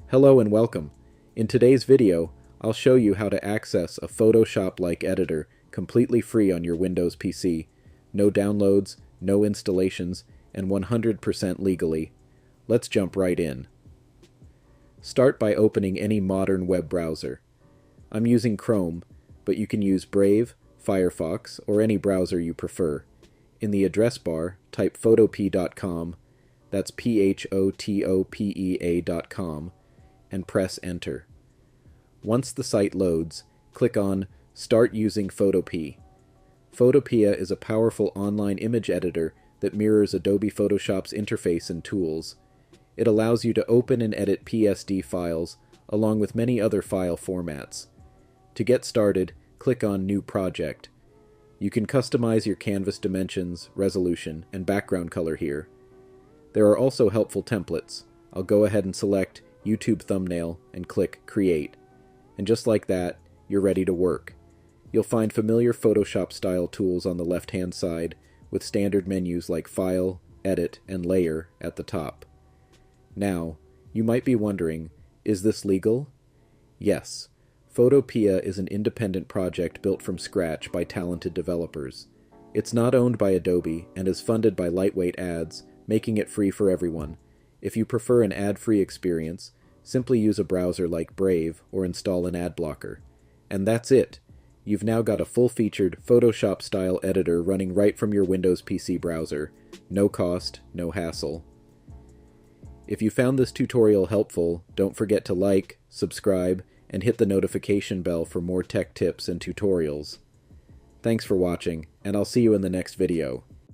Hello and welcome. In today's video, I'll show you how to access a Photoshop-like editor completely free on your Windows PC. No downloads, no installations, and 100% legally. Let's jump right in. Start by opening any modern web browser. I'm using Chrome, but you can use Brave, Firefox, or any browser you prefer. In the address bar, type photopea.com, that's photopea.com, and press Enter. Once the site loads, click on Start using Photopea. Photopea is a powerful online image editor that mirrors Adobe Photoshop's interface and tools. It allows you to open and edit PSD files, along with many other file formats. To get started, click on New Project. You can customize your canvas dimensions, resolution, and background color here. There are also helpful templates. I'll go ahead and select YouTube thumbnail and click Create. And just like that, you're ready to work. You'll find familiar Photoshop-style tools on the left-hand side, with standard menus like File, Edit, and Layer at the top. Now, you might be wondering, is this legal? Yes. Photopea is an independent project built from scratch by talented developers. It's not owned by Adobe and is funded by Lightweight Ads, making it free for everyone. If you prefer an ad-free experience, simply use a browser like Brave or install an ad blocker. And that's it! You've now got a full-featured Photoshop-style editor running right from your Windows PC browser. No cost, no hassle. If you found this tutorial helpful, don't forget to like, subscribe, and hit the notification bell for more tech tips and tutorials. Thanks for watching, and I'll see you in the next video.